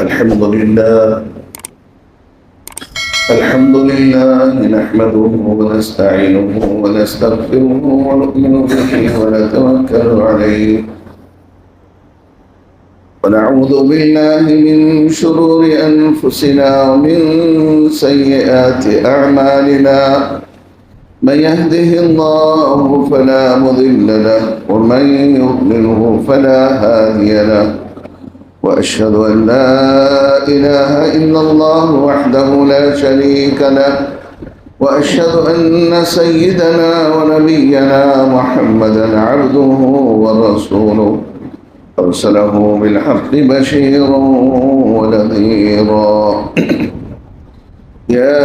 الحمد لله نحمده ونستعينه ونستغفره ونؤمن به ونتوكل عليه ونعوذ بالله من شرور أنفسنا ومن سيئات أعمالنا من يهده الله فلا مضل له ومن يضلله فلا هادي له وأشهد أن لا إله إلا الله وحده لا شريك له وأشهد أن سيدنا ونبينا محمدا عبده ورسوله أرسله بالحق بشيرا ونذيرا يا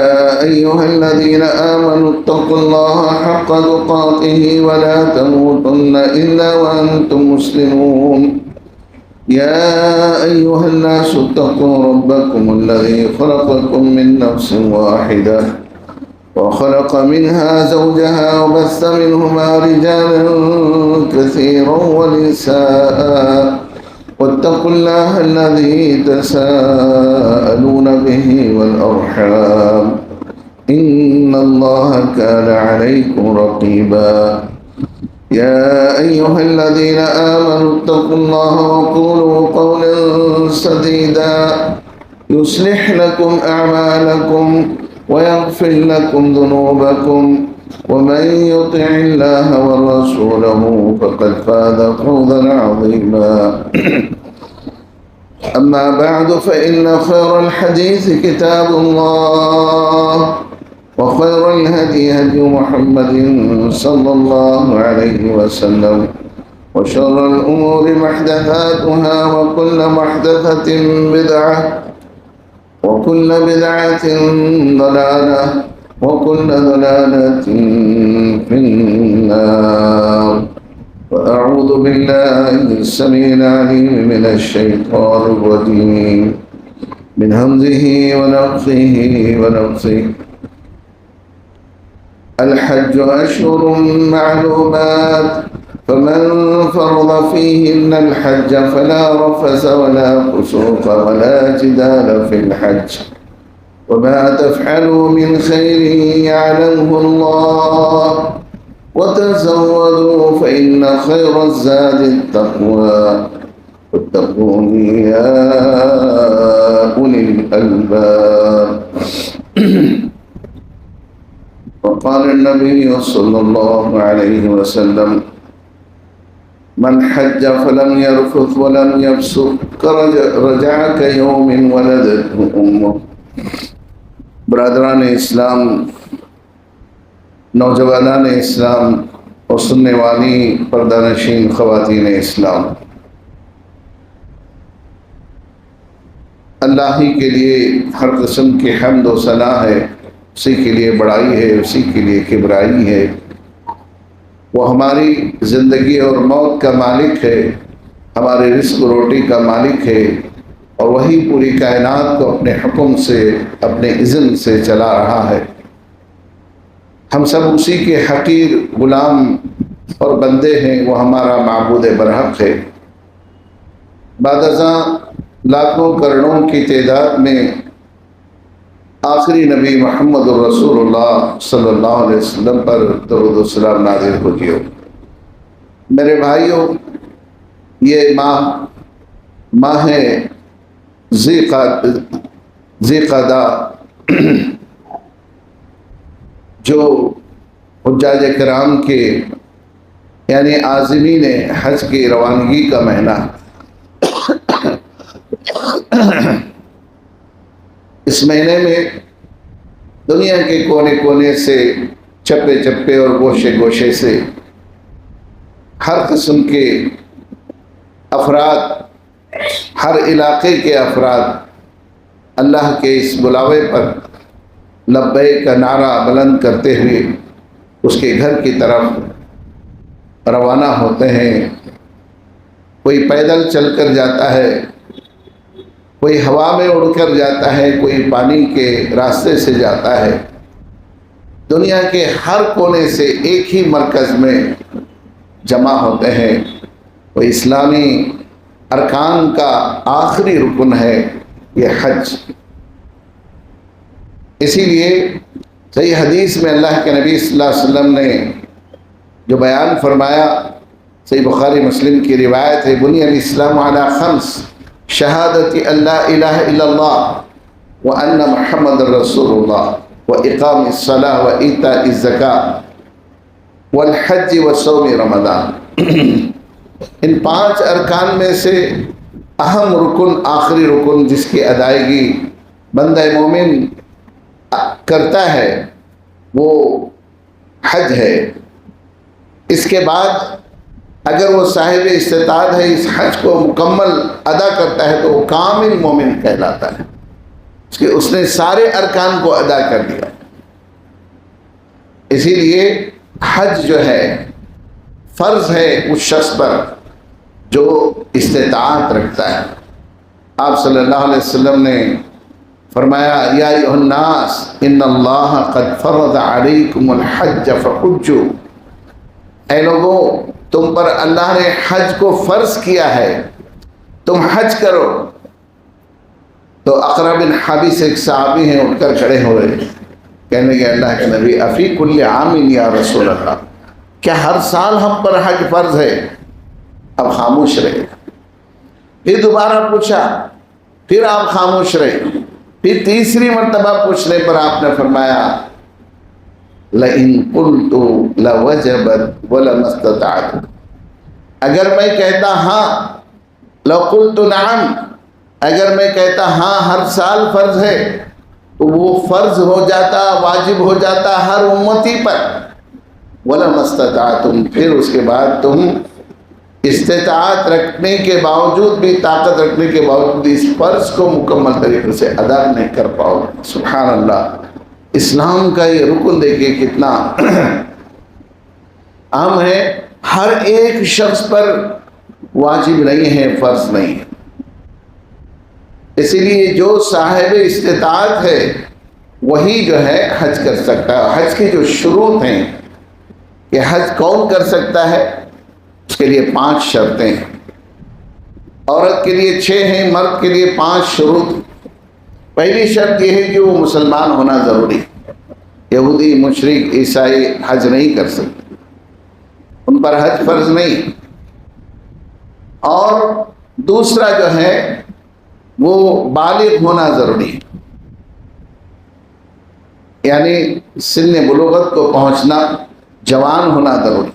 أيها الذين آمنوا اتقوا الله حق تقاته ولا تموتن إلا وأنتم مسلمون يا أيها الناس اتقوا ربكم الذي خلقكم من نفس واحدة وخلق منها زوجها وبث منهما رجالا كثيرا ونساء واتقوا الله الذي تساءلون به والأرحام إن الله كان عليكم رقيبا يا أيها الذين آمنوا اتقوا الله وقولوا قولا سديدا يصلح لكم أعمالكم ويغفر لكم ذنوبكم ومن يطع الله ورسوله فقد فاز فوزا عظيما أما بعد فإن خير الحديث كتاب الله وخير الهدي هدي محمد صلى الله عليه وسلم وشر الأمور محدثاتها وكل محدثة بدعة وكل بدعة ضلالة وكل ضلالة في النار وأعوذ بالله السميع العليم من الشيطان الرجيم من همزه ونفخه ونفثه الحج أشهر معلومات فمن فرض فيهن الحج فلا رفث ولا فسوق ولا جدال في الحج وما تفعلوا من خير يعلمه الله وتزودوا فإن خير الزاد التقوى واتقون يا أولي الألباب وقال النبي صلى الله عليه وسلم من حج فلم يرفث ولم يفسق رجع كيوم ولدته أمه. برادران اسلام، نوجوانان اسلام اور سننے والی پردہ نشین خواتین اسلام، اللہ ہی کے لیے ہر قسم کی حمد و ثنا ہے، اسی کے لیے بڑائی ہے، اسی کے لیے کبرائی ہے۔ وہ ہماری زندگی اور موت کا مالک ہے، ہمارے رزق و روٹی کا مالک ہے، اور وہی پوری کائنات کو اپنے حکم سے، اپنے اذن سے چلا رہا ہے۔ ہم سب اسی کے حقیر غلام اور بندے ہیں، وہ ہمارا معبود برحق ہے۔ بعد ازاں لاکھوں کروڑوں کی تعداد میں آخری نبی محمد الرسول اللہ صلی اللہ علیہ وسلم پر درود و سلام نازل ہو جیو۔ میرے بھائیوں، یہ ماہ ذی قعدہ جو حجاج کرام کے یعنی عازمین حج کی روانگی کا مہینہ، اس مہینے میں دنیا کے کونے کونے سے، چپے چپے اور گوشے گوشے سے ہر قسم کے افراد، ہر علاقے کے افراد اللہ کے اس بلاوے پر لبیک کا نعرہ بلند کرتے ہوئے اس کے گھر کی طرف روانہ ہوتے ہیں۔ کوئی پیدل چل کر جاتا ہے، کوئی ہوا میں اڑ کر جاتا ہے، کوئی پانی کے راستے سے جاتا ہے۔ دنیا کے ہر کونے سے ایک ہی مرکز میں جمع ہوتے ہیں۔ وہ اسلامی ارکان کا آخری رکن ہے، یہ حج۔ اسی لیے صحیح حدیث میں اللہ کے نبی صلی اللہ علیہ وسلم نے جو بیان فرمایا، صحیح بخاری مسلم کی روایت ہے، بنی الاسلام علی خمس، شہادت اللہ الہ الا اللہ وان محمد رسول اللہ واقام الصلاۃ وایتاء الزکاۃ والحج وصوم رمضان۔ ان 5 ارکان میں سے اہم رکن، آخری رکن جس کی ادائیگی بندہ مومن کرتا ہے وہ حج ہے۔ اس کے بعد اگر وہ صاحب استطاعت ہے، اس حج کو مکمل ادا کرتا ہے تو وہ کامل مومن کہلاتا ہے، اس نے سارے ارکان کو ادا کر دیا۔ اسی لیے حج جو ہے فرض ہے اس شخص پر جو استطاعت رکھتا ہے۔ آپ صلی اللہ علیہ وسلم نے فرمایا، یا ایھا الناس ان اللہ قد فرض علیکم الحج فحجوا، اے لوگوں تم پر اللہ نے حج کو فرض کیا ہے، تم حج کرو۔ تو اقرا بن حابس ایک صحابی ہیں، اٹھ کر کھڑے ہوئے، کہنے لگے اللہ کے نبی افی کل عام یا رسول اللہ، کیا ہر سال ہم پر حج فرض ہے؟ اب خاموش رہے۔ پھر دوبارہ پوچھا، پھر آپ خاموش رہے۔ پھر تیسری مرتبہ پوچھنے پر آپ نے فرمایا لئن قلت لوجبت ولم استطعت، اگر میں کہتا ہاں، لو قلت نعم، اگر میں کہتا ہاں ہر سال فرض ہے تو وہ فرض ہو جاتا، واجب ہو جاتا ہر امتی پر، ولم استطعتم، پھر اس کے بعد تم استطاعت رکھنے کے باوجود بھی، طاقت رکھنے کے باوجود اس فرض کو مکمل طریقے سے ادا نہیں کر پاؤ۔ سبحان اللہ، اسلام کا یہ رکن دیکھیے کتنا اہم ہے، ہر ایک شخص پر واجب نہیں ہے، فرض نہیں ہے۔ اسی لیے جو صاحب استطاعت ہے وہی جو ہے حج کر سکتا ہے۔ حج کی جو شروط ہیں کہ حج کون کر سکتا ہے، اس کے لیے 5 شرطیں ہیں۔ عورت کے لیے 6 ہیں، مرد کے لیے 5 شروط۔ پہلی شرط یہ ہے کہ وہ مسلمان ہونا ضروری، یہودی مشرک عیسائی حج نہیں کر سکتے، ان پر حج فرض نہیں۔ اور دوسرا جو ہے وہ بالغ ہونا ضروری ہے، یعنی سن بلوغت کو پہنچنا، جوان ہونا ضروری۔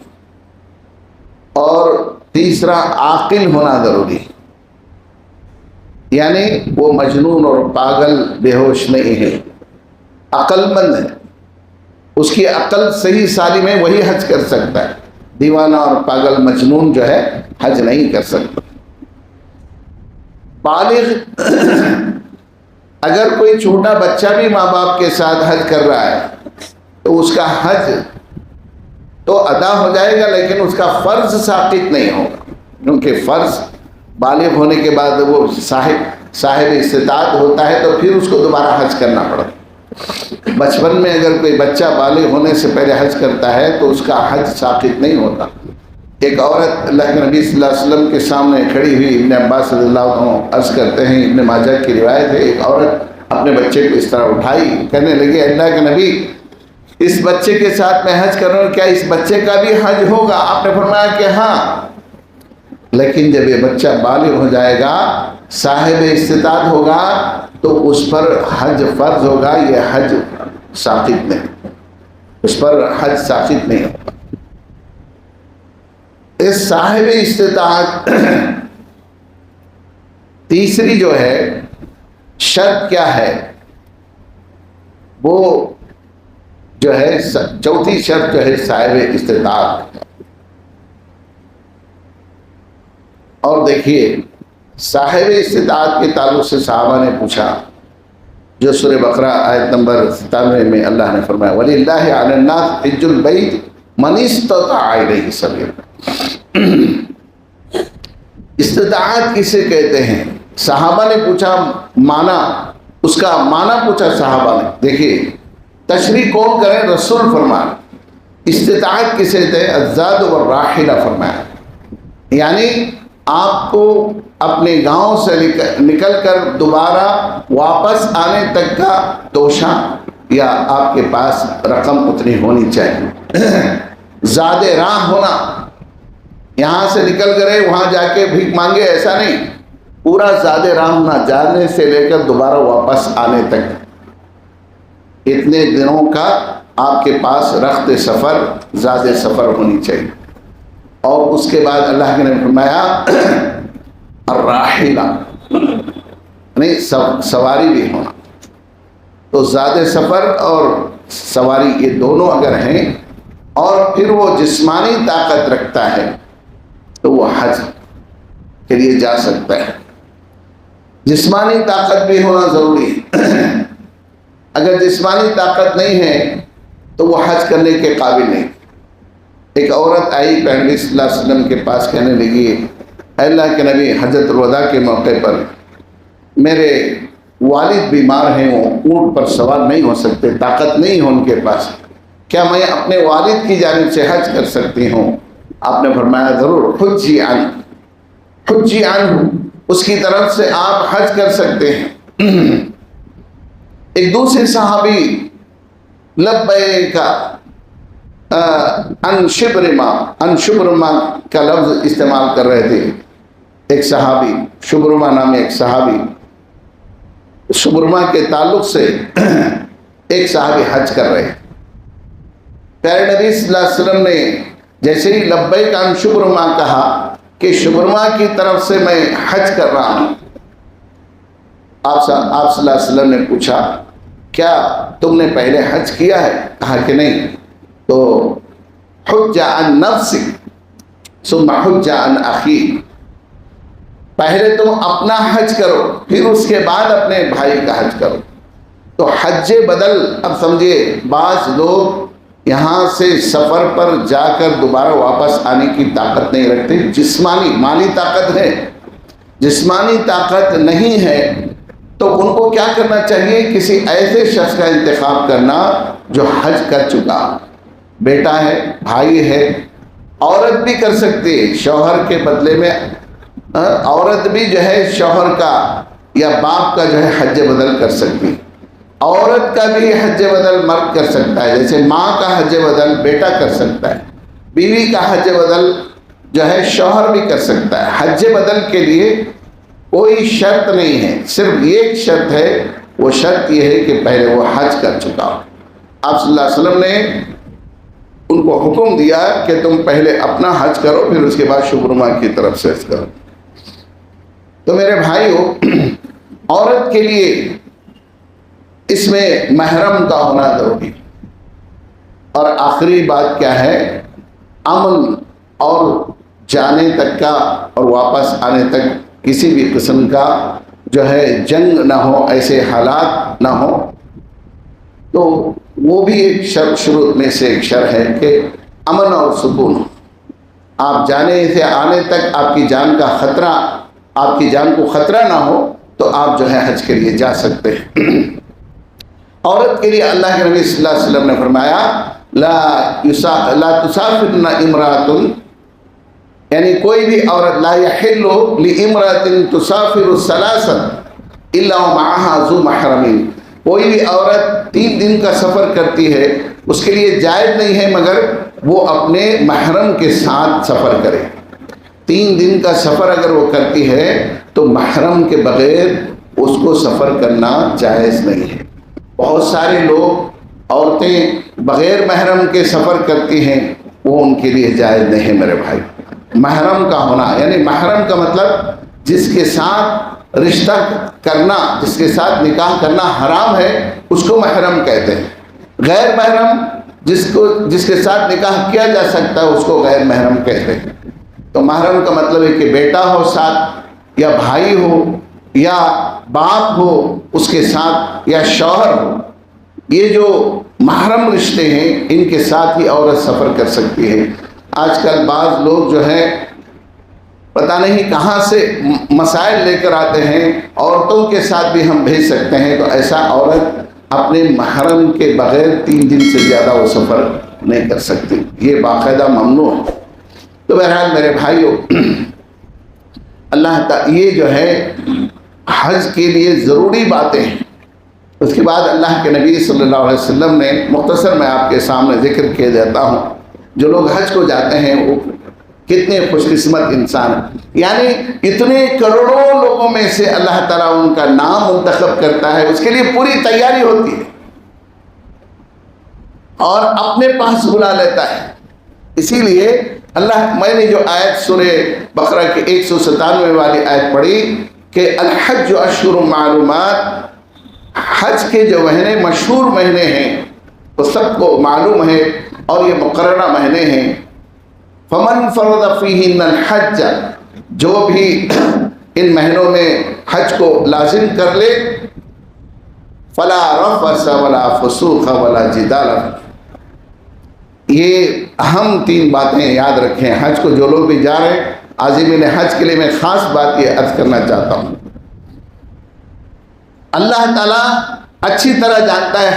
اور تیسرا عاقل ہونا ضروری، یعنی وہ مجنون اور پاگل بے ہوش نہیں ہے، عقل مند ہے، اس کی عقل صحیح سالم ہے، وہی حج کر سکتا ہے۔ دیوانہ اور پاگل مجنون جو ہے حج نہیں کر سکتا۔ بالغ اگر کوئی چھوٹا بچہ بھی ماں باپ کے ساتھ حج کر رہا ہے تو اس کا حج تو ادا ہو جائے گا، لیکن اس کا فرض ثابت نہیں ہوگا، کیونکہ فرض بالغ ہونے کے بعد وہ صاحب استطاعت ہوتا ہے تو پھر اس کو دوبارہ حج کرنا پڑتا ہے۔ بچپن میں اگر کوئی بچہ بالغ ہونے سے پہلے حج کرتا ہے تو اس کا حج ثابت نہیں ہوتا۔ ایک عورت اللہ کے نبی صلی اللہ علیہ وسلم کے سامنے کھڑی ہوئی، ابن عباس رضی اللہ عنہ عرض کرتے ہیں، ابن ماجہ کی روایت ہے، ایک عورت اپنے بچے کو اس طرح اٹھائی، کہنے لگی اللہ کے نبی اس بچے کے ساتھ میں حج کر رہا ہوں، کیا اس بچے کا بھی حج ہوگا؟ آپ نے فرمایا کہ ہاں، لیکن جب یہ بچہ بالغ ہو جائے گا، صاحب استطاعت ہوگا تو اس پر حج فرض ہوگا، یہ حج ثابت نہیں، اس پر حج ثابت نہیں ہوگا۔ اس صاحب استطاعت تیسری جو ہے شرط کیا ہے، وہ جو ہے چوتھی شرط جو ہے صاحب استطاعت۔ اور دیکھیے صاحب استطاعت کے تعلق سے صحابہ نے پوچھا، جو سورہ بقرہ آیت نمبر 97 میں اللہ نے فرمایا وَلِلَّهِ عَلَى النَّاسِ حِجُّ الْبَيْتِ مَنِ اسْتَطَاعَ إِلَيْهِ سَبِيلًا۔ استطاعت کسے کہتے ہیں؟ صحابہ نے پوچھا معنی، اس کا معنی پوچھا صحابہ نے۔ دیکھیے تشریح کون کرے؟ رسول فرمایا استطاعت کسے کہتے ہیں؟ الزاد والراحلہ فرمایا، یعنی آپ کو اپنے گاؤں سے نکل کر دوبارہ واپس آنے تک کا توشہ یا آپ کے پاس رقم اتنی ہونی چاہیے. زاد راہ ہونا، یہاں سے نکل کرے وہاں جا کے بھیک مانگے ایسا نہیں، پورا زاد راہ ہونا، جانے سے لے کر دوبارہ واپس آنے تک اتنے دنوں کا آپ کے پاس رخت سفر، زاد سفر ہونی چاہیے. اور اس کے بعد اللہ کے نے فرمایا الراحلہ، نہیں سواری بھی ہونا. تو زاد سفر اور سواری یہ دونوں اگر ہیں اور پھر وہ جسمانی طاقت رکھتا ہے تو وہ حج کے لیے جا سکتا ہے. جسمانی طاقت بھی ہونا ضروری ہے. اگر جسمانی طاقت نہیں ہے تو وہ حج کرنے کے قابل نہیں. ایک عورت آئی پیغمبر صلی اللہ علیہ وسلم کے پاس، کہنے لگی اے اللہ کے نبی، حجۃ الوداع کے موقع پر میرے والد بیمار ہیں، وہ اونٹ پر سوار نہیں ہو سکتے، طاقت نہیں ہے ان کے پاس، کیا میں اپنے والد کی جانب سے حج کر سکتی ہوں؟ آپ نے فرمایا ضرور، حجی عنہ، اس کی طرف سے آپ حج کر سکتے ہیں. ایک دوسرے صحابی لبیک ان شبرما کا لفظ استعمال کر رہے تھے. ایک صحابی شبرما نامی ایک صحابی، شبرما کے تعلق سے ایک صحابی حج کر رہے. پیارے نبی صلی اللہ علیہ وسلم نے جیسے ہی لبیک ان شبرما کہا کہ شبرما کی طرف سے میں حج کر رہا ہوں، آپ صلی اللہ علیہ وسلم نے پوچھا کیا تم نے پہلے حج کیا ہے؟ کہا کہ نہیں. تو حج عن نفسک ثم حج عن اخیک، پہلے تم اپنا حج کرو پھر اس کے بعد اپنے بھائی کا حج کرو. تو حج بدل، اب سمجھیے بعض لوگ یہاں سے سفر پر جا کر دوبارہ واپس آنے کی طاقت نہیں رکھتے. جسمانی مالی طاقت ہے، جسمانی طاقت نہیں ہے تو ان کو کیا کرنا چاہیے؟ کسی ایسے شخص کا انتخاب کرنا جو حج کر چکا، بیٹا ہے، بھائی ہے. عورت بھی کر سکتی ہے، شوہر کے بدلے میں عورت بھی جو ہے شوہر کا یا باپ کا جو ہے حج بدل کر سکتی. عورت کا بھی حج بدل مرد کر سکتا ہے، جیسے ماں کا حج بدل بیٹا کر سکتا ہے، بیوی کا حج بدل جو ہے شوہر بھی کر سکتا ہے. حج بدل کے لیے کوئی شرط نہیں ہے، صرف ایک شرط ہے، وہ شرط یہ ہے کہ پہلے وہ حج کر چکا ہو. آپ صلی اللہ علیہ وسلم نے ان کو حکم دیا کہ تم پہلے اپنا حج کرو پھر اس کے بعد شبرما کی طرف سے حج کرو. تو میرے بھائیو، عورت کے لیے اس میں محرم کا ہونا ضروری. اور آخری بات کیا ہے؟ امن اور جانے تک کا اور واپس آنے تک کسی بھی قسم کا جو ہے جنگ نہ ہو، ایسے حالات نہ ہو. تو وہ بھی ایک شروط میں سے ایک شرط ہے کہ امن اور سکون ہو. آپ جانے سے آنے تک آپ کی جان کا خطرہ، آپ کی جان کو خطرہ نہ ہو تو آپ جو ہے حج کے لیے جا سکتے ہیں. عورت کے لیے اللہ کے نبی صلی اللہ علیہ وسلم نے فرمایا لا تسافرن امرأۃ، یعنی کوئی بھی عورت، لا یحل لامرأۃ تسافر ثلاثا الا ومعها ذو محرم، کوئی بھی عورت 3 دن کا سفر کرتی ہے اس کے لیے جائز نہیں ہے مگر وہ اپنے محرم کے ساتھ سفر کرے. 3 دن کا سفر اگر وہ کرتی ہے تو محرم کے بغیر اس کو سفر کرنا جائز نہیں ہے. بہت سارے لوگ، عورتیں بغیر محرم کے سفر کرتی ہیں، وہ ان کے لیے جائز نہیں ہے. میرے بھائی، محرم کا ہونا، یعنی محرم کا مطلب جس کے ساتھ رشتہ کرنا، جس کے ساتھ نکاح کرنا حرام ہے اس کو محرم کہتے ہیں. غیر محرم جس کے ساتھ نکاح کیا جا سکتا ہے اس کو غیر محرم کہتے ہیں. تو محرم کا مطلب ہے کہ بیٹا ہو ساتھ، یا بھائی ہو، یا باپ ہو اس کے ساتھ، یا شوہر ہو. یہ جو محرم رشتے ہیں ان کے ساتھ ہی عورت سفر کر سکتی ہے. آج کل بعض لوگ جو ہے پتہ نہیں کہاں سے مسائل لے کر آتے ہیں، عورتوں کے ساتھ بھی ہم بھیج سکتے ہیں. تو ایسا عورت اپنے محرم کے بغیر 3 دن سے زیادہ وہ سفر نہیں کر سکتی، یہ باقاعدہ ممنوع ہے. تو بہرحال میرے بھائیوں، اللہ تعالیٰ یہ جو ہے حج کے لیے ضروری باتیں ہیں۔ اس کے بعد اللہ کے نبی صلی اللہ علیہ وسلم نے مختصر میں آپ کے سامنے ذکر کیے دیتا ہوں، جو لوگ حج کو جاتے ہیں وہ کتنے خوش قسمت انسان ہیں، یعنی اتنے کروڑوں لوگوں میں سے اللہ تعالیٰ ان کا نام منتخب کرتا ہے، اس کے لیے پوری تیاری ہوتی ہے اور اپنے پاس بلا لیتا ہے۔ اسی لیے اللہ، میں نے جو آیت سورہ بقرہ کی 197 والی آیت پڑھی کہ الحج اشہر معلومات، حج کے جو مہینے مشہور مہینے ہیں وہ سب کو معلوم ہے اور یہ مقررہ مہینے ہیں۔ فمن فرض فیہن الحج، جو بھی ان مہینوں میں حج کو لازم کر لے، فلا رفث ولا فسوق ولا جدال۔ یہ اہم 3 باتیں یاد رکھیں۔ حج کو جو لوگ بھی جا رہے ہیں، عازمین حج کے لیے میں خاص بات یہ عرض کرنا چاہتا ہوں، اللہ تعالیٰ اچھی طرح جانتا ہے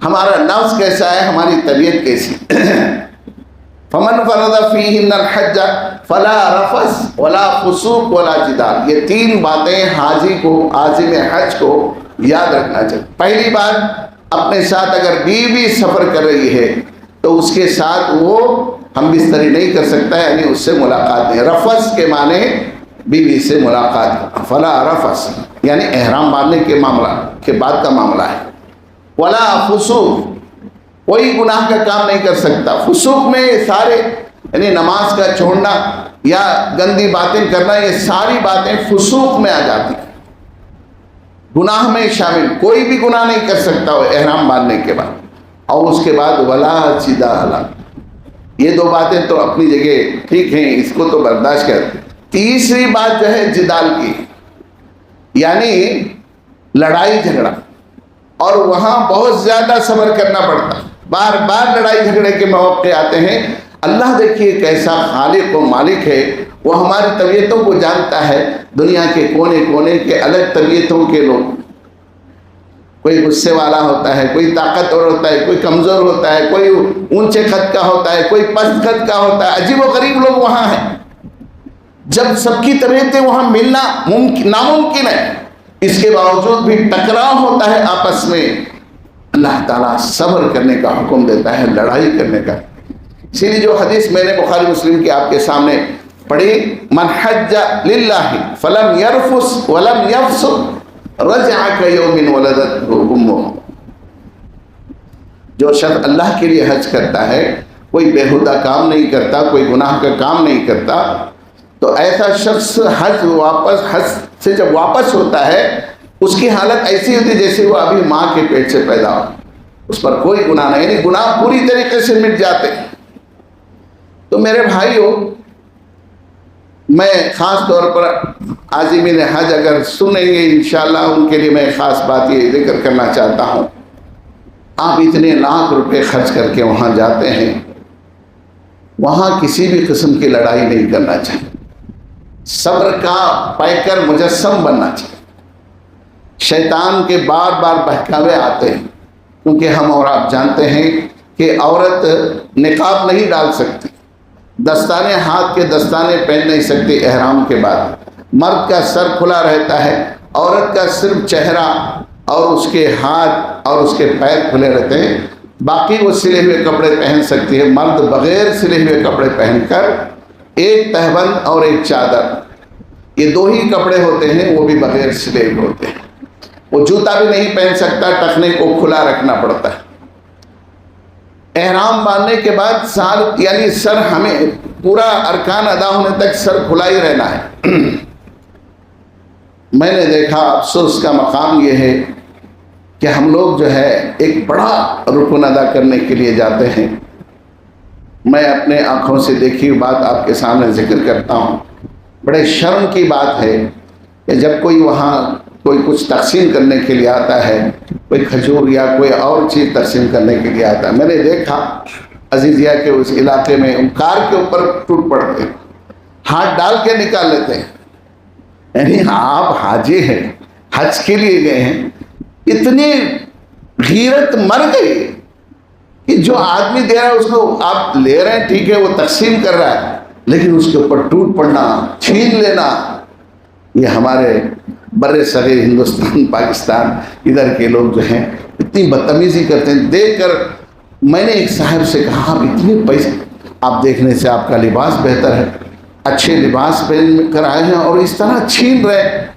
ہمارا نفس کیسا ہے، ہماری طبیعت کیسی۔ فمن فرض فیہن الحج فلا رفث ولا فسوق ولا جدال، یہ 3 باتیں حاجی کو، عازم حج کو یاد رکھنا چاہیے۔ پہلی بات، اپنے ساتھ اگر بیوی سفر کر رہی ہے تو اس کے ساتھ وہ ہم بستری نہیں کر سکتا ہے، یعنی اس سے ملاقات نہیں۔ رفث کے معنی بیوی سے ملاقات، فلا رفث یعنی احرام باندھنے کے معاملہ کے بعد کا معاملہ ہے۔ ولا فسوق، کوئی گناہ کا کام نہیں کر سکتا۔ فسوق میں یہ سارے، یعنی نماز کا چھوڑنا یا گندی باتیں کرنا، یہ ساری باتیں فسوق میں آ جاتی ہیں، گناہ میں شامل۔ کوئی بھی گناہ نہیں کر سکتا وہ احرام باندھنے کے بعد۔ اور اس کے بعد ولا جدال، یہ 2 باتیں تو اپنی جگہ ٹھیک ہیں، اس کو تو برداشت کرتے۔ تیسری بات جو ہے جدال کی، یعنی لڑائی جھگڑا، اور وہاں بہت زیادہ صبر کرنا پڑتا، بار بار لڑائی جھگڑے کے مواقع آتے ہیں۔ اللہ دیکھیے کیسا خالق و مالک ہے، وہ ہماری طبیعتوں کو جانتا ہے۔ دنیا کے کونے کونے کے الگ طبیعتوں کے لوگ، کوئی غصے والا ہوتا ہے، کوئی طاقتور ہوتا ہے، کوئی کمزور ہوتا ہے، کوئی اونچے قد کا ہوتا ہے، کوئی پست قد کا ہوتا ہے، عجیب و غریب لوگ وہاں ہیں۔ جب سب کی طبیعتیں وہاں ملنا ناممکن ہے، اس کے باوجود بھی ٹکراؤ ہوتا ہے آپس میں، اللہ تعالیٰ صبر کرنے کا حکم دیتا ہے، لڑائی کرنے کا۔ اسی لیے جو حدیث میں نے بخاری مسلم کی آپ کے سامنے پڑھی، من حج للہ فلم یرفث ولم یفسق رجع کیوم ولدتہ امہ، جو شخص اللہ کے لیے حج کرتا ہے، کوئی بیہودہ کام نہیں کرتا، کوئی گناہ کا کام نہیں کرتا، تو ایسا شخص حج سے جب واپس ہوتا ہے، اس کی حالت ایسی ہوتی ہے جیسے وہ ابھی ماں کے پیٹ سے پیدا ہو، اس پر کوئی گناہ نہیں، یعنی گناہ پوری طریقے سے مٹ جاتے ہیں۔ تو میرے بھائیوں، میں خاص طور پر عازمین حج اگر سنیں گے انشاءاللہ، ان کے لیے میں خاص بات یہ ذکر کرنا چاہتا ہوں، آپ اتنے لاکھ روپے خرچ کر کے وہاں جاتے ہیں، وہاں کسی بھی قسم کی لڑائی نہیں کرنا چاہیے، صبر کا پیکر مجسم بننا چاہیے۔ شیطان کے بار بار بہکاوے آتے ہیں، کیونکہ ہم اور آپ جانتے ہیں کہ عورت نقاب نہیں ڈال سکتی، دستانے، ہاتھ کے دستانے پہن نہیں سکتی احرام کے بعد۔ مرد کا سر کھلا رہتا ہے، عورت کا صرف چہرہ اور اس کے ہاتھ اور اس کے پیر کھلے رہتے ہیں، باقی وہ سلے ہوئے کپڑے پہن سکتی ہے۔ مرد بغیر سلے ہوئے کپڑے پہن کر ایک تہبند اور ایک چادر، یہ 2 ہی کپڑے ہوتے ہیں، وہ بھی بغیر سلے ہوئے ہوتے ہیں۔ وہ جوتا بھی نہیں پہن سکتا، ٹخنے کو کھلا رکھنا پڑتا ہے۔ احرام باندھنے کے بعد یعنی سر ہمیں پورا ارکان ادا ہونے تک سر کھلا ہی رہنا ہے۔ میں نے دیکھا، افسوس کا مقام یہ ہے کہ ہم لوگ جو ہے ایک بڑا رکن ادا کرنے کے لیے جاتے ہیں۔ میں اپنے آنکھوں سے دیکھی ہوئی بات آپ کے سامنے ذکر کرتا ہوں۔ بڑے شرم کی بات ہے کہ جب کوئی وہاں کوئی کچھ تقسیم کرنے کے لیے آتا ہے، کوئی کھجور یا کوئی اور چیز تقسیم کرنے کے لیے آتا ہے، میں نے دیکھا عزیزیہ کے اس علاقے میں کار کے اوپر ٹوٹ پڑتے ہیں، ہاتھ ڈال کے نکال لیتے ہیں۔ یعنی آپ حاجی ہیں، حج کے لیے گئے ہیں، اتنی غیرت مر گئی کہ جو آدمی دے رہا ہے اس کو آپ لے رہے ہیں، ٹھیک ہے وہ تقسیم کر رہا ہے، لیکن اس کے اوپر ٹوٹ پڑنا، چھین لینا، یہ ہمارے بر صغیر ہندوستان پاکستان ادھر کے لوگ جو ہیں اتنی بدتمیزی کرتے ہیں۔ دیکھ کر میں نے ایک صاحب سے کہا آپ اتنے پیسے، آپ دیکھنے سے آپ کا لباس بہتر ہے، اچھے لباس پہن کر آئے ہیں اور اس طرح چھین رہے۔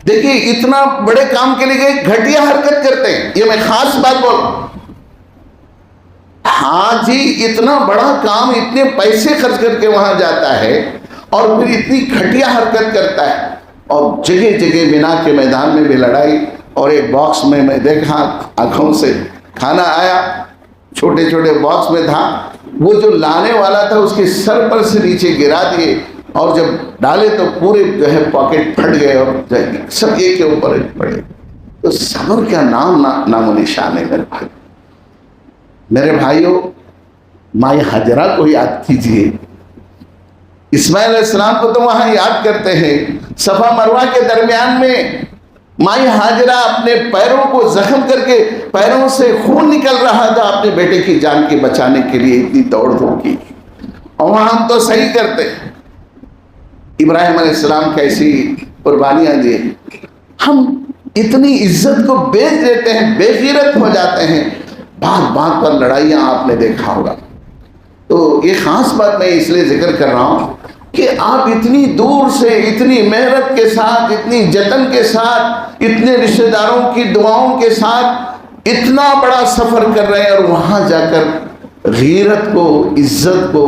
دیکھیے اتنا بڑے کام کے لیے گھٹیا حرکت کرتے ہیں، یہ میں خاص بات بول رہا ہوں۔ ہاں جی، اتنا بڑا کام اتنے پیسے خرچ کر کے وہاں جاتا ہے اور پھر اتنی گھٹیا حرکت کرتا ہے، اور جگہ جگہ مینا کے میدان میں بھی لڑائی، اور ایک باکس میں دیکھا آنکھوں سے، کھانا آیا چھوٹے چھوٹے باکس میں تھا، وہ جو لانے والا تھا اس کے سر پر سے نیچے گرا دیے، اور جب ڈالے تو پورے جو ہے پاکٹ پھٹ گئے اور سب ایک کے اوپر ایک پڑے۔ تو صبر کا نام و نشان ہے میرے بھائیوں۔ مائی ہاجرہ کو یاد کیجئے، اسماعیل علیہ السلام کو تو وہاں یاد کرتے ہیں، صفا مروہ کے درمیان میں مائی ہاجرہ اپنے پیروں کو زخم کر کے پیروں سے خون نکل رہا تھا اپنے بیٹے کی جان کے بچانے کے لیے، اتنی دوڑ دھوپ کی، اور وہاں ہم تو صحیح کرتے۔ ابراہیم علیہ السلام کیسی قربانیاں دیے، ہم اتنی عزت کو بیچ دیتے ہیں، بے غیرت ہو جاتے ہیں، بات بات پر لڑائیاں آپ نے دیکھا ہوگا۔ تو یہ خاص بات میں اس لیے ذکر کر رہا ہوں کہ آپ اتنی دور سے اتنی محنت کے ساتھ، اتنی جتن کے ساتھ، اتنے رشتہ داروں کی دعاؤں کے ساتھ اتنا بڑا سفر کر رہے ہیں، اور وہاں جا کر غیرت کو، عزت کو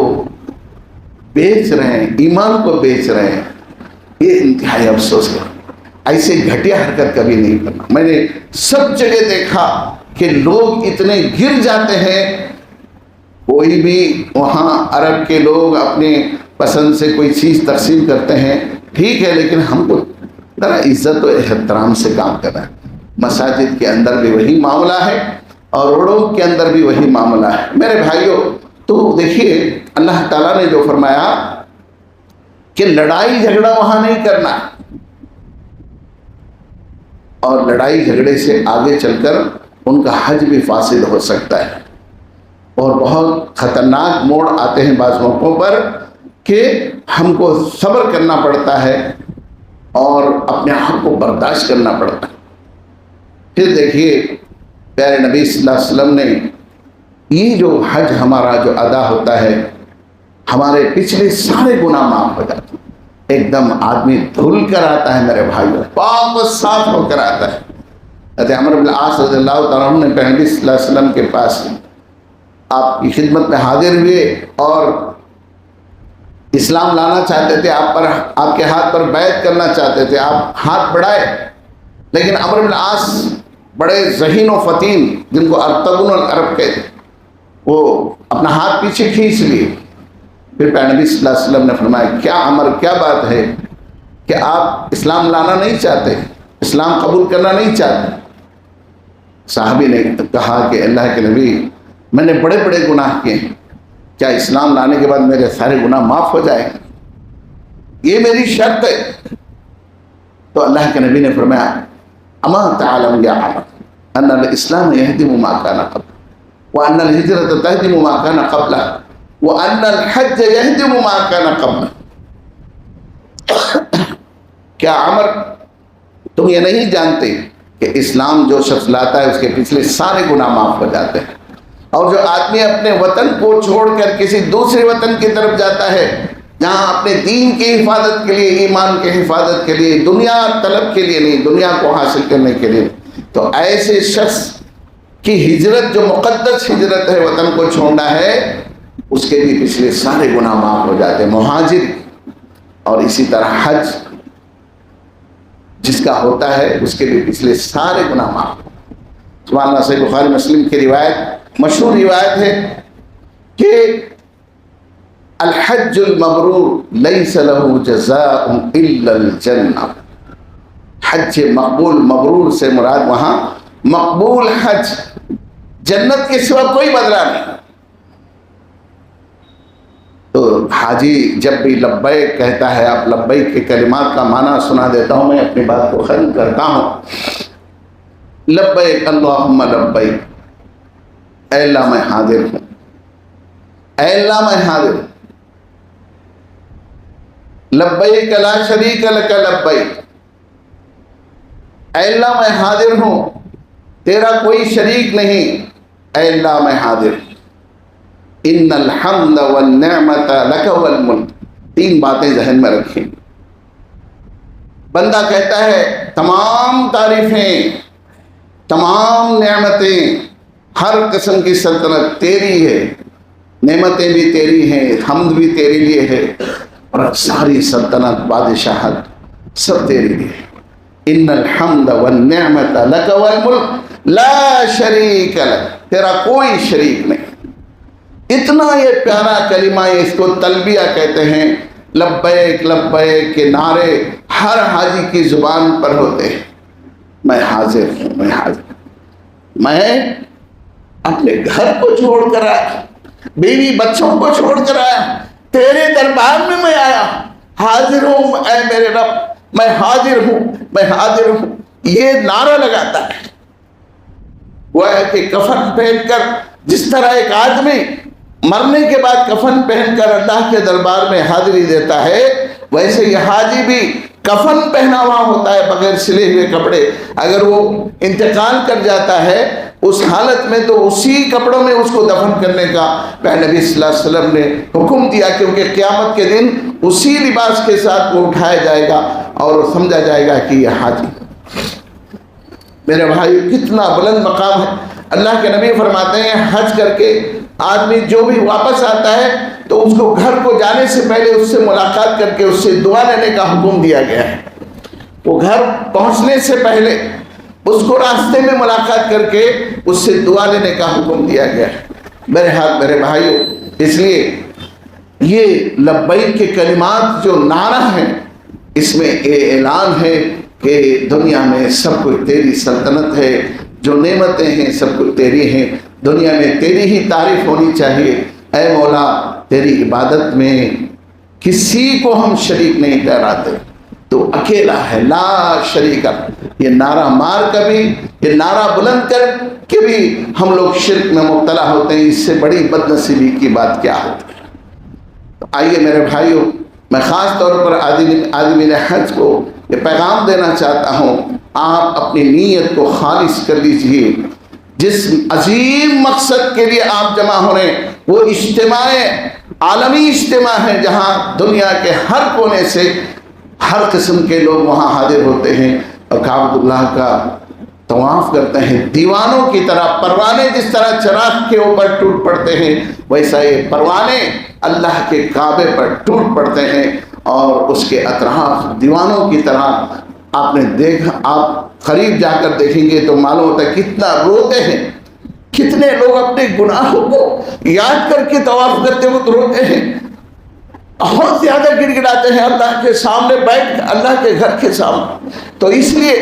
بیچ رہے ہیں، ایمان کو بیچ رہے ہیں۔ یہ انتہائی افسوس ہے، ایسے گھٹیا حرکت کبھی نہیں کرنا۔ میں نے سب جگہ دیکھا کہ لوگ اتنے گر جاتے ہیں، کوئی بھی وہاں عرب کے لوگ اپنے پسند سے کوئی چیز تقسیم کرتے ہیں، ٹھیک ہے، لیکن ہم کو ذرا عزت و احترام سے کام کرنا ہے۔ مساجد کے اندر بھی وہی معاملہ ہے اور روڈوں کے اندر بھی وہی معاملہ ہے میرے بھائیوں۔ تو دیکھیے اللہ تعالیٰ نے جو فرمایا کہ لڑائی جھگڑا وہاں نہیں کرنا، اور لڑائی جھگڑے سے آگے چل کر ان کا حج بھی فاسد ہو سکتا ہے، اور بہت خطرناک موڑ آتے ہیں بعض موقعوں پر کہ ہم کو صبر کرنا پڑتا ہے اور اپنے آپ کو برداشت کرنا پڑتا ہے۔ پھر دیکھیے پیارے نبی صلی اللہ علیہ وسلم نے یہ جو حج ہمارا جو ادا ہوتا ہے، ہمارے پچھلے سارے گناہ معاف ہو جاتے ہیں، ایک دم آدمی دھل کر آتا ہے میرے بھائیوں، پاک و صاف ہو کر آتا ہے۔ حضرت عمرو بن العاص رضی اللہ تعالیٰ عنہ نے نبی صلی اللہ علیہ وسلم کے پاس آپ کی خدمت میں حاضر ہوئے اور اسلام لانا چاہتے تھے، آپ کے ہاتھ پر بیعت کرنا چاہتے تھے، آپ ہاتھ بڑھائے، لیکن عمرو بن العاص بڑے ذہین و فطین، جن کو ارطغرل العرب کہتے، وہ اپنا ہاتھ پیچھے کھینچ لیے۔ پھر پیارے نبی صلی اللہ علیہ وسلم نے فرمایا کیا عمر، کیا بات ہے کہ آپ اسلام لانا نہیں چاہتے، اسلام قبول کرنا نہیں چاہتے؟ صحابی نے کہا کہ اللہ کے نبی میں نے بڑے بڑے گناہ کیے ہیں، کیا اسلام لانے کے بعد میرے سارے گناہ معاف ہو جائیں گے؟ یہ میری شرط ہے۔ تو اللہ کے نبی نے فرمایا اما تعلم یا عمر ان الاسلام يهدم ما كان قبل وان الهجرة تهدم ما كان قبلها وان الحج يهدم ما كان قبله۔ کیا عمر تم یہ نہیں جانتے کہ اسلام جو شخص لاتا ہے اس کے پچھلے سارے گناہ معاف ہو جاتے ہیں، اور جو آدمی اپنے وطن کو چھوڑ کر کسی دوسرے وطن کی طرف جاتا ہے جہاں اپنے دین کی حفاظت کے لیے، ایمان کی حفاظت کے لیے، دنیا طلب کے لیے نہیں، دنیا کو حاصل کرنے کے لیے، تو ایسے شخص کی ہجرت جو مقدس ہجرت ہے، وطن کو چھوڑنا ہے، اس کے بھی پچھلے سارے گناہ معاف ہو جاتے ہیں، مہاجر۔ اور اسی طرح حج جس کا ہوتا ہے اس کے بھی پچھلے سارے گناہ معاف۔ سبحان اللہ، صحیح بخاری مسلم کی روایت، مشہور روایت ہے کہ الحج المبرور لیس له جزاء الا الجنہ۔ حج مقبول، مبرور سے مراد وہاں مقبول حج، جنت کے سوا کوئی بدلہ نہیں۔ تو حاجی جب بھی لبیک کہتا ہے، آپ لبیک کے کلمات کا معنی سنا دیتا ہوں، میں اپنی بات کو ختم کرتا ہوں۔ لبیک اللہم لبیک، اے اللہ میں حاضر ہوں، اے اللہ میں حاضر ہوں۔ لبیک لا شریک لک لبیک، اے اللہ میں حاضر ہوں، تیرا کوئی شریک نہیں، اے اللہ میں حاضر ہوں۔ ان الحمد والنعمت لک والملک، تین باتیں ذہن میں رکھیں۔ بندہ کہتا ہے تمام تعریفیں، تمام نعمتیں، ہر قسم کی سلطنت تیری ہے، نعمتیں بھی تیری ہیں، حمد بھی تیرے لیے ہے، اور ساری سلطنت بادشاہت سب تیرے لیے ہے۔ ان الحمد والنعمت لک والملک لا شریک لک، تیرا کوئی شریک نہیں۔ اتنا یہ پیارا کلمہ ہے، اس کو تلبیہ کہتے ہیں۔ لبیک لبیک کے نعرے ہر حاجی کی زبان پر ہوتے ہیں۔ میں حاضر ہوں، میں حاضر ہوں، میں اپنے گھر کو چھوڑ کر آیا، بیوی بچوں کو چھوڑ کر آیا، تیرے دربار میں میں آیا، حاضر ہوں اے میرے رب، میں حاضر ہوں، میں حاضر ہوں، یہ نعرہ لگاتا ہے۔ وہ ہے کہ کفن پہن کر، جس طرح ایک آدمی مرنے کے بعد کفن پہن کر اللہ کے دربار میں حاضری دیتا ہے، ویسے یہ حاجی بھی کفن پہنا ہوا ہوتا ہے بغیر سلے ہوئے کپڑے۔ اگر وہ انتقال کر جاتا ہے اس حالت میں تو اسی کپڑوں میں اس کو دفن کرنے کا نبی صلی اللہ علیہ وسلم نے حکم دیا، کیونکہ قیامت کے دن اسی لباس کے ساتھ وہ اٹھایا جائے گا اور سمجھا جائے گا کہ یہ حاجی۔ میرے بھائی کتنا بلند مقام ہے۔ اللہ کے نبی فرماتے ہیں حج کر کے آدمی جو بھی واپس آتا ہے تو اس کو گھر کو جانے سے پہلے اس سے ملاقات کر کے اس سے دعا لینے کا حکم دیا گیا ہے۔ وہ گھر پہنچنے سے پہلے اس کو راستے میں ملاقات کر کے اس سے دعا لینے کا حکم دیا گیا ہے۔ میرے ہاتھ میرے بھائیوں، اس لیے یہ لبیک کے کلمات جو نعرہ ہیں، اس میں یہ اعلان ہے کہ دنیا میں سب کچھ تیری سلطنت ہے، جو نعمتیں ہیں سب کچھ تیری ہیں، دنیا میں تیری ہی تعریف ہونی چاہیے۔ اے مولا، تیری عبادت میں کسی کو ہم شریک نہیں ٹھہراتے، تو اکیلا ہے، لا شریک۔ یہ نعرہ مار کر بھی، یہ نعرہ بلند کر کے بھی ہم لوگ شرک میں مبتلا ہوتے ہیں، اس سے بڑی بد نصیبی کی بات کیا ہوتی ہے۔ تو آئیے میرے بھائیوں، میں خاص طور پر عازمین حج کو یہ پیغام دینا چاہتا ہوں، آپ اپنی نیت کو خالص کر لیجئے۔ جس عظیم مقصد کے لیے آپ جمع ہو رہے ہیں وہ اجتماع عالمی اجتماع ہے، جہاں دنیا کے ہر کونے سے ہر قسم کے لوگ وہاں حاضر ہوتے ہیں اور کعبۃ اللہ کا طواف کرتے ہیں۔ دیوانوں کی طرح پروانے جس طرح چراغ کے اوپر ٹوٹ پڑتے ہیں، ویسا یہ پروانے اللہ کے کعبے پر ٹوٹ پڑتے ہیں، اور اس کے اطراف دیوانوں کی طرح آپ نے دیکھا، آپ قریب جا کر دیکھیں گے تو معلوم ہوتا ہے کتنا روتے ہیں، کتنے لوگ اپنے گناہوں کو یاد کر کے طواف کرتے وقت روتے ہیں، بہت زیادہ گڑ گڑاتے ہیں اللہ کے سامنے بیٹھ، اللہ کے گھر کے سامنے۔ تو اس لیے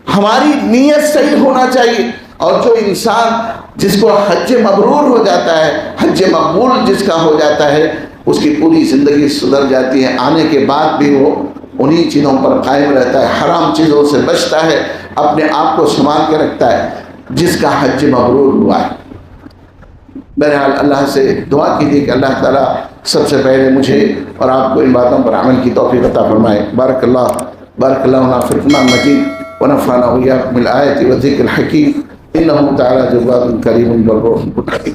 ہماری نیت صحیح ہونا چاہیے، اور جو انسان جس کو حج مبرور ہو جاتا ہے، حج مقبول جس کا ہو جاتا ہے، اس کی پوری زندگی سدھر جاتی ہے، آنے کے بعد بھی وہ انہی چیزوں پر قائم رہتا ہے، حرام چیزوں سے بچتا ہے، اپنے آپ کو سنبھال کے رکھتا ہے، جس کا حج مبرور ہوا ہے۔ بہرحال اللہ سے دعا کیجیے کہ اللہ تعالیٰ سب سے پہلے مجھے اور آپ کو ان باتوں پر عمل کی توفیق عطا فرمائے۔ بارک اللہ لنا فی القرآن المجید ونفعنا وإياكم بالآیات والذکر الحکیم، انہ تعالیٰ جواد کریم بر رؤوف رحیم۔